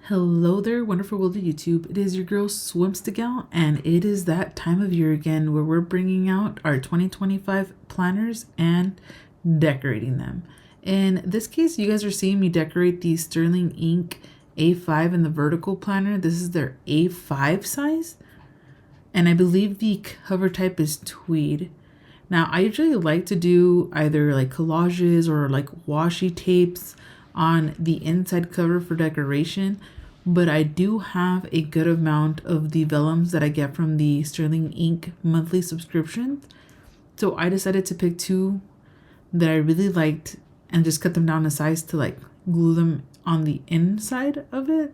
Hello there, wonderful world of YouTube. It is your girl SwimmstaGal, and it is that time of year again where we're bringing out our 2025 planners and decorating them. In this case, you guys are seeing me decorate the Sterling Ink A5 in the vertical planner. This is their A5 size, and I believe the cover type is tweed. Now, I usually like to do either like collages or like washi tapes on the inside cover for decoration, but I do have a good amount of the vellums that I get from the Sterling Ink monthly subscriptions. So I decided to pick two that I really liked and just cut them down to size to like glue them on the inside of it.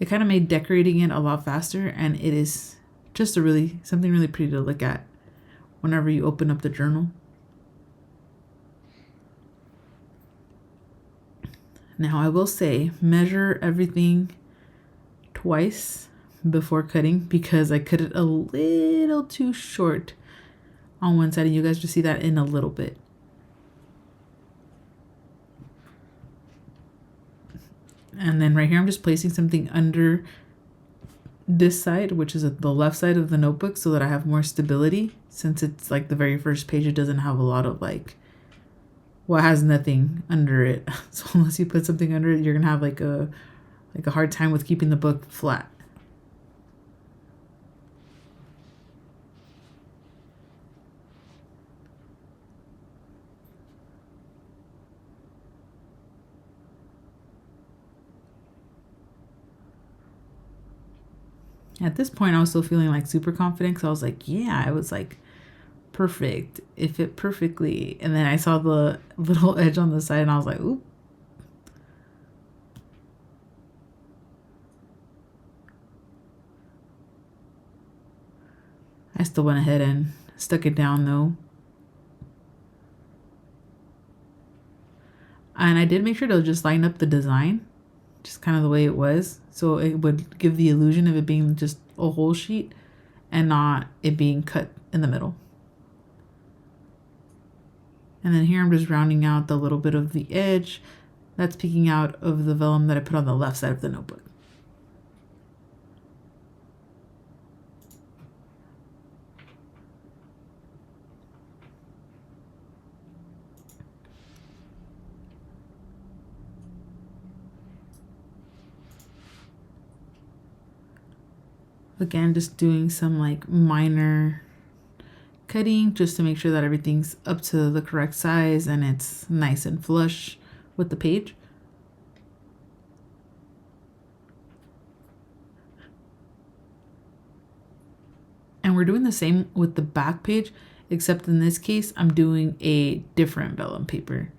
It kind of made decorating it a lot faster, and it is just something really pretty to look at whenever you open up the journal. Now I will say, measure everything twice before cutting because I cut it a little too short on one side, and you guys will see that in a little bit. And then right here, I'm just placing something under this side, which is the left side of the notebook, so that I have more stability. Since it's like the very first page, it doesn't have a lot of like, well, it has nothing under it. So unless you put something under it, you're gonna have like a hard time with keeping the book flat. At this point, I was still feeling like super confident because I was like, yeah, I was like perfect. It fit perfectly. And then I saw the little edge on the side and I was like, oop. I still went ahead and stuck it down though. And I did make sure to just line up the design, just kind of the way it was. So it would give the illusion of it being just a whole sheet and not it being cut in the middle. And then here I'm just rounding out the little bit of the edge that's peeking out of the vellum that I put on the left side of the notebook. Again, just doing some like minor cutting just to make sure that everything's up to the correct size and it's nice and flush with the page. And we're doing the same with the back page, except in this case, I'm doing a different vellum paper.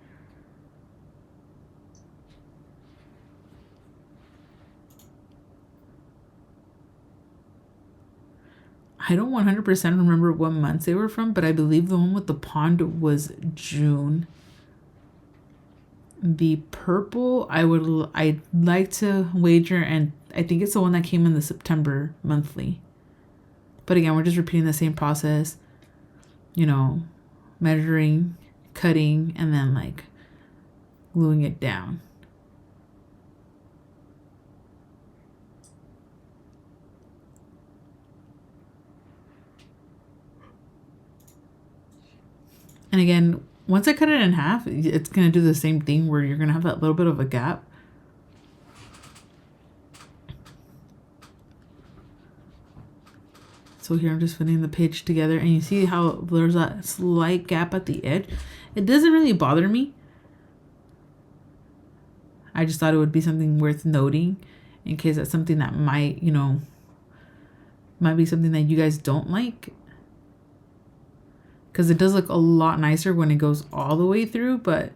I don't 100% remember what months they were from, but I believe the one with the pond was June. The purple, I'd like to wager, and I think it's the one that came in the September monthly. But again, we're just repeating the same process, you know, measuring, cutting, and then like gluing it down. And again, once I cut it in half, it's going to do the same thing where you're going to have that little bit of a gap. So here I'm just putting the page together, and you see how there's that slight gap at the edge. It doesn't really bother me. I just thought it would be something worth noting in case that's something that might be something that you guys don't like. Because it does look a lot nicer when it goes all the way through, but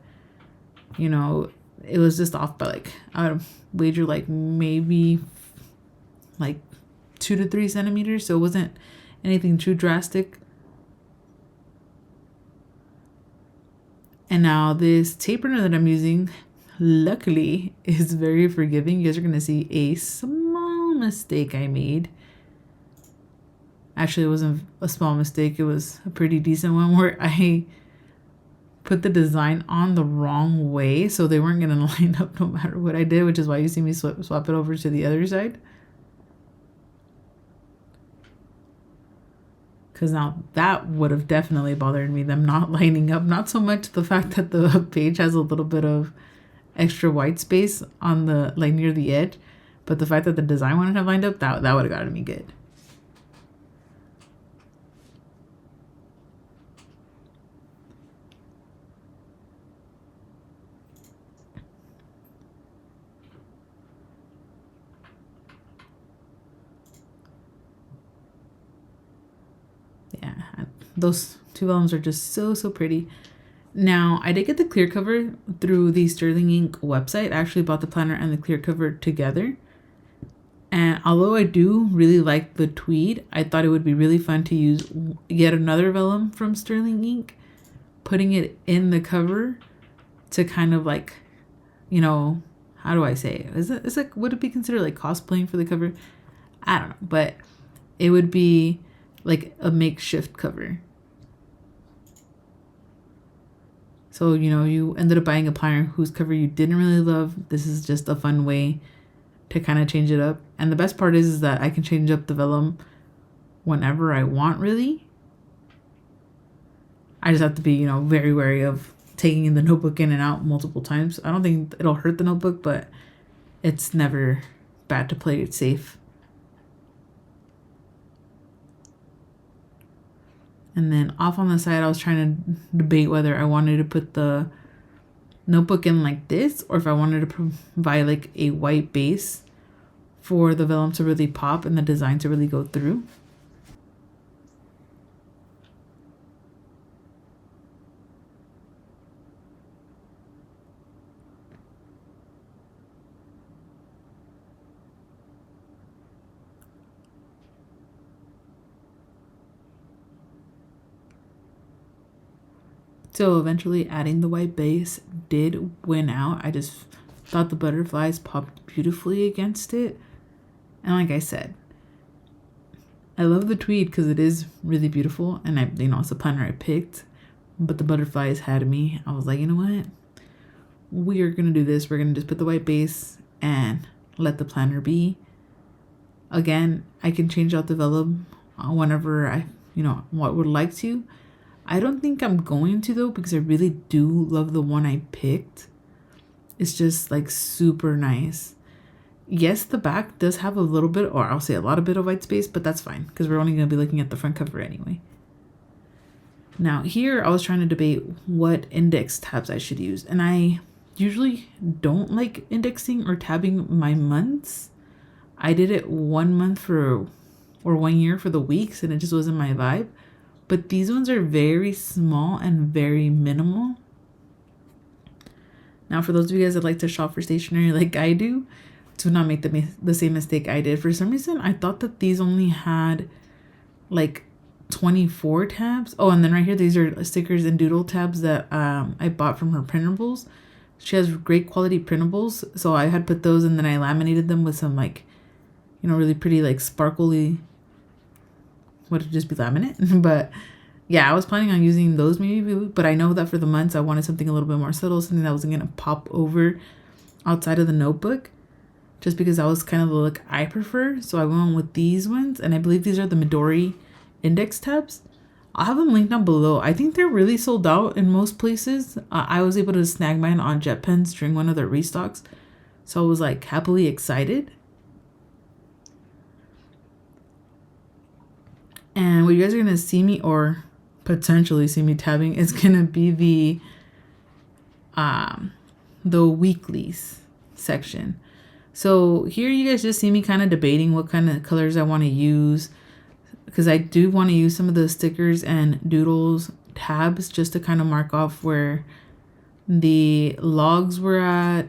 it was just off by like, I would wager like maybe like 2 to 3 centimeters, so it wasn't anything too drastic. And now this tape runner that I'm using, luckily, is very forgiving. You guys are going to see a small mistake I made. Actually, it wasn't a small mistake. It was a pretty decent one where I put the design on the wrong way, so they weren't going to line up no matter what I did, which is why you see me swap it over to the other side. Because now that would have definitely bothered me, them not lining up. Not so much the fact that the page has a little bit of extra white space on the, like, near the edge, but the fact that the design wouldn't have lined up, that would have gotten me good. Yeah, those two vellums are just so pretty. Now, I did get the clear cover through the Sterling Ink website. I actually bought the planner and the clear cover together. And although I do really like the tweed, I thought it would be really fun to use yet another vellum from Sterling Ink, putting it in the cover to kind of like, you know, how do I say it? It's like, would it be considered like cosplaying for the cover? I don't know, but it would be like a makeshift cover. So, you know, you ended up buying a planner whose cover you didn't really love. This is just a fun way to kind of change it up. And the best part is that I can change up the vellum whenever I want, really. I just have to be, you know, very wary of taking the notebook in and out multiple times. I don't think it'll hurt the notebook, but it's never bad to play it safe. And then off on the side, I was trying to debate whether I wanted to put the notebook in like this, or if I wanted to provide like a white base for the vellum to really pop and the design to really go through. So eventually adding the white base did win out. I just thought the butterflies popped beautifully against it. And like I said, I love the tweed because it is really beautiful. And I, you know, it's a planner I picked, but the butterflies had me. I was like, you know what? We are going to do this. We're going to just put the white base and let the planner be. Again, I can change out the vellum whenever I, you know, would like to. I don't think I'm going to though, because I really do love the one I picked. It's just like super nice. Yes, the back does have a little bit, or I'll say a lot of bit of white space, but that's fine because we're only going to be looking at the front cover anyway. Now here I was trying to debate what index tabs I should use. And I usually don't like indexing or tabbing my months. I did it 1 month or 1 year for the weeks, and it just wasn't my vibe. But these ones are very small and very minimal. Now, for those of you guys that like to shop for stationery like I do not make the same mistake I did. For some reason, I thought that these only had like 24 tabs. Oh, and then right here, these are stickers and doodle tabs that I bought from her printables. She has great quality printables. So I had put those, and then I laminated them with some like, you know, really pretty like sparkly, would it just be laminate? But yeah, I was planning on using those maybe, but I know that for the months I wanted something a little bit more subtle, something that wasn't going to pop over outside of the notebook, just because that was kind of the look I prefer. So I went with these ones, and I believe these are the Midori Index Tabs. I'll have them linked down below. I think they're really sold out in most places. I was able to snag mine on JetPens during one of their restocks, so I was like happily excited. And what you guys are going to see me, or potentially see me tabbing, is going to be the weeklies section. So here you guys just see me kind of debating what kind of colors I want to use, because I do want to use some of the stickers and doodles tabs just to kind of mark off where the logs were at,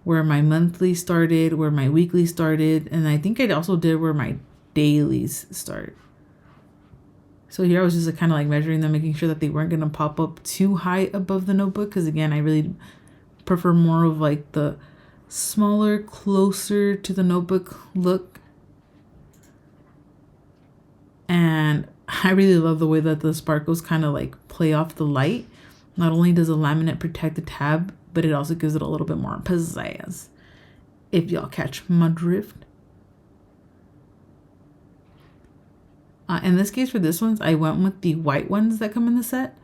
where my monthly started, where my weekly started, and I think I also did where my dailies start. So here I was just kind of like measuring them, making sure that they weren't going to pop up too high above the notebook. Because again, I really prefer more of like the smaller, closer to the notebook look. And I really love the way that the sparkles kind of like play off the light. Not only does the laminate protect the tab, but it also gives it a little bit more pizzazz, if y'all catch my drift. In this case, for this ones, I went with the white ones that come in the set.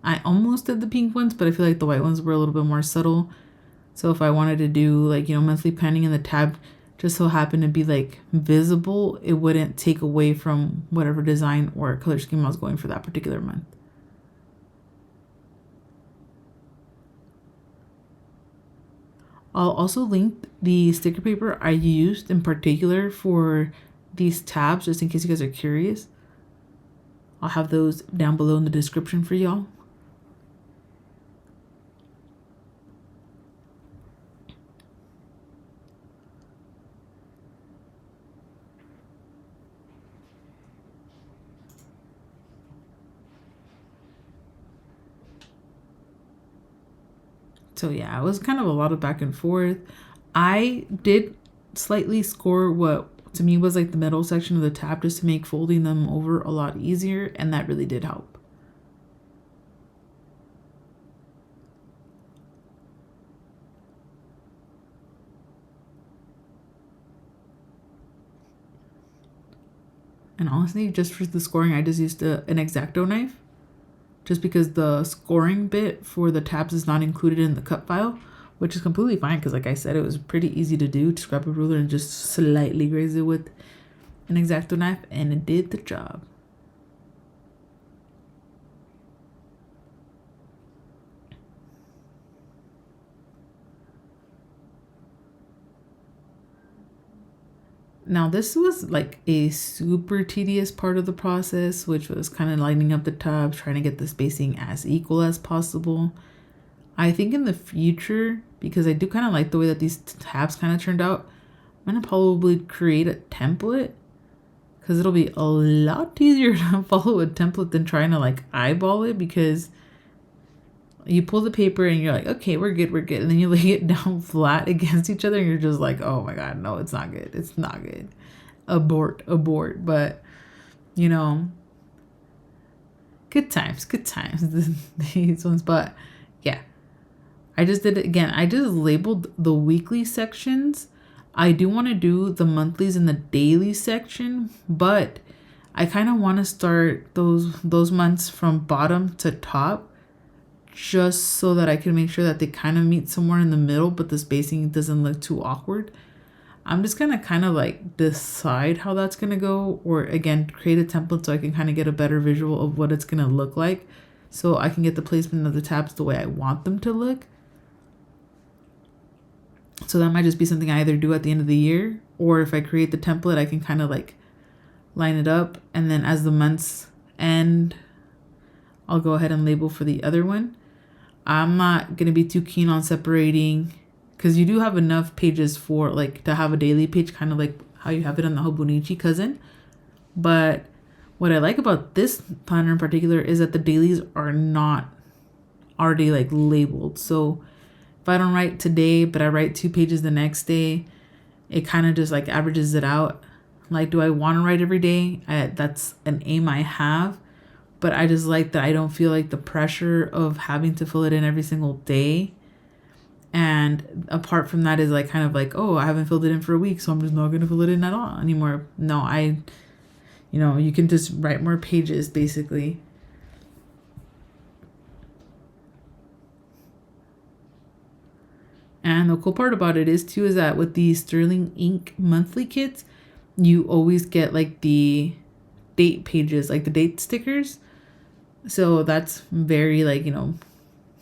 I almost did the pink ones, but I feel like the white ones were a little bit more subtle. So if I wanted to do like, monthly planning in the tab just so happened to be like visible, it wouldn't take away from whatever design or color scheme I was going for that particular month. I'll also link the sticker paper I used in particular for these tabs, just in case you guys are curious. I'll have those down below in the description for y'all. So yeah, it was kind of a lot of back and forth. I did slightly score what to me was like the middle section of the tab just to make folding them over a lot easier, and that really did help. And honestly, just for the scoring, I just used an X-Acto knife, just because the scoring bit for the tabs is not included in the cut file, which is completely fine because like I said, it was pretty easy to do. Just grab a ruler and just slightly graze it with an X-Acto knife, and it did the job. Now this was like a super tedious part of the process, which was kind of lining up the tabs, trying to get the spacing as equal as possible. I think in the future, because I do kind of like the way that these tabs kind of turned out, I'm going to probably create a template, because it'll be a lot easier to follow a template than trying to like eyeball it, because you pull the paper and you're like, okay, we're good. And then you lay it down flat against each other and you're just like, oh my God, no, it's not good. It's not good. Abort. But, good times, these ones. But yeah, I just did it again. I just labeled the weekly sections. I do want to do the monthlies in the daily section, but I kind of want to start those months from bottom to top, just so that I can make sure that they kind of meet somewhere in the middle, but the spacing doesn't look too awkward. I'm just gonna kind of like decide how that's gonna go, or again, create a template so I can kind of get a better visual of what it's gonna look like, so I can get the placement of the tabs the way I want them to look. So that might just be something I either do at the end of the year, or if I create the template, I can kind of like line it up, and then as the months end, I'll go ahead and label for the other one. I'm not going to be too keen on separating, because you do have enough pages for like to have a daily page, kind of like how you have it on the Hobonichi Cousin. But what I like about this planner in particular is that the dailies are not already like labeled. So if I don't write today, but I write 2 pages the next day, it kind of just like averages it out. Like, do I want to write every day? That's an aim I have. But I just like that I don't feel like the pressure of having to fill it in every single day. And apart from that is like kind of like, oh, I haven't filled it in for a week, so I'm just not going to fill it in at all anymore. No, you can just write more pages basically. And the cool part about it is that with the Sterling Ink monthly kits, you always get like the date pages, like the date stickers. So that's very like,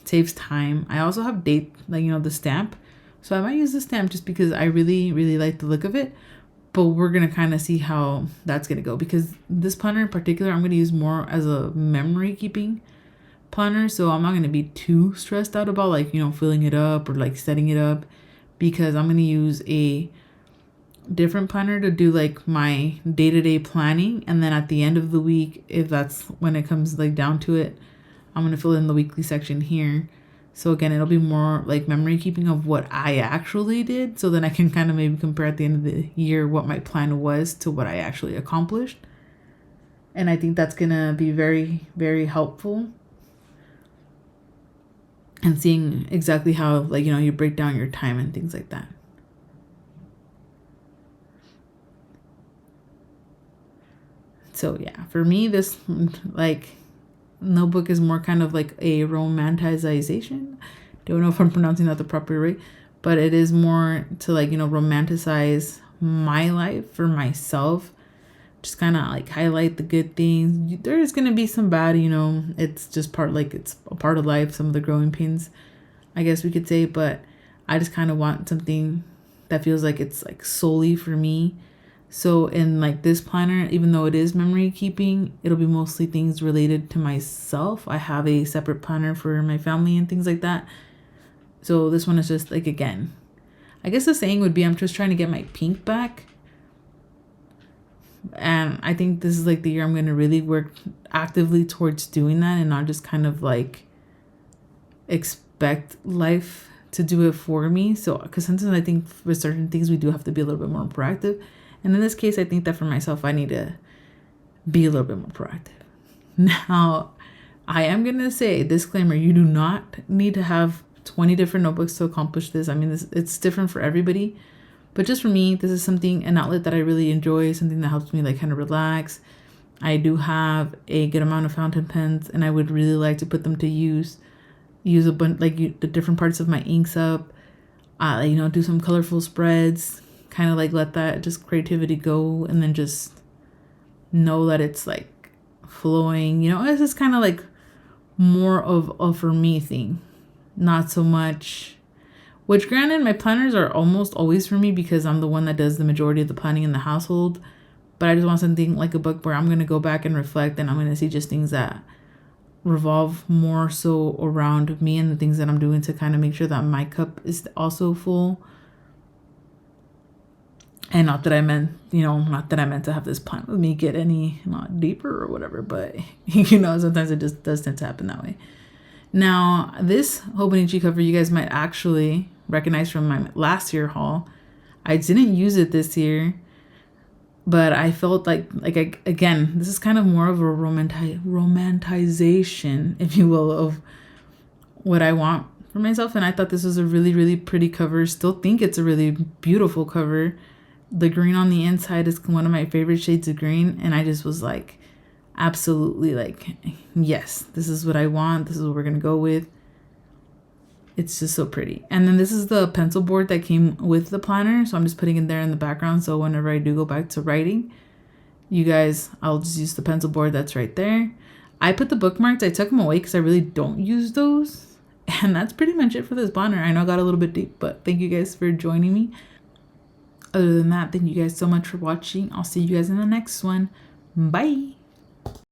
saves time. I also have date, like, the stamp. So I might use the stamp just because I really, really like the look of it. But we're going to kind of see how that's going to go, because this planner in particular, I'm going to use more as a memory keeping planner. So I'm not going to be too stressed out about like, filling it up or like setting it up, because I'm going to use a different planner to do like my day-to-day planning, and then at the end of the week, if that's when it comes like down to it, I'm going to fill in the weekly section here. So again, it'll be more like memory keeping of what I actually did, so then I can kind of maybe compare at the end of the year what my plan was to what I actually accomplished. And I think that's gonna be very, very helpful. And seeing exactly how, like, you break down your time and things like that. So yeah, for me, this like notebook is more kind of like a romanticization. Don't know if I'm pronouncing that the proper way, but it is more to like, romanticize my life for myself. Just kind of like highlight the good things. There's going to be some bad, it's just it's a part of life, some of the growing pains, I guess we could say, but I just kind of want something that feels like it's like solely for me. So in like this planner, even though it is memory keeping, it'll be mostly things related to myself. I have a separate planner for my family and things like that. So this one is just like, again, I guess the saying would be, I'm just trying to get my pink back. And I think this is like the year I'm going to really work actively towards doing that, and not just kind of like expect life to do it for me. So, because sometimes I think for certain things we do have to be a little bit more proactive. And in this case, I think that for myself, I need to be a little bit more proactive. Now, I am going to say, disclaimer, you do not need to have 20 different notebooks to accomplish this. I mean, it's different for everybody. But just for me, this is an outlet that I really enjoy, something that helps me like kind of relax. I do have a good amount of fountain pens, and I would really like to put them to use a bunch, like the different parts of my inks up, do some colorful spreads, kind of like let that just creativity go, and then just know that it's like flowing, it's just kind of like more of a for me thing, not so much. Which, granted, my planners are almost always for me because I'm the one that does the majority of the planning in the household. But I just want something like a book where I'm going to go back and reflect, and I'm going to see just things that revolve more so around me and the things that I'm doing to kind of make sure that my cup is also full. And not that I meant to have this plan with me get any not deeper or whatever, but sometimes it just does tend to happen that way. Now, this Hobonichi cover you guys might actually recognize from my last year haul. I didn't use it this year, but I felt like again, this is kind of more of a romanticization, if you will, of what I want for myself. And I thought this was a really, really pretty cover. Still think it's a really beautiful cover. The green on the inside is one of my favorite shades of green, and I just was like, absolutely, like, yes, this is what I want. This is what we're gonna go with. It's just so pretty. And then this is the pencil board that came with the planner, so I'm just putting it there in the background, so whenever I do go back to writing, I'll just use the pencil board that's right there. I put the bookmarks, I took them away because I really don't use those. And that's pretty much it for this planner. I know I got a little bit deep, but thank you guys for joining me. Other than that, thank you guys so much for watching. I'll see you guys in the next one. Bye.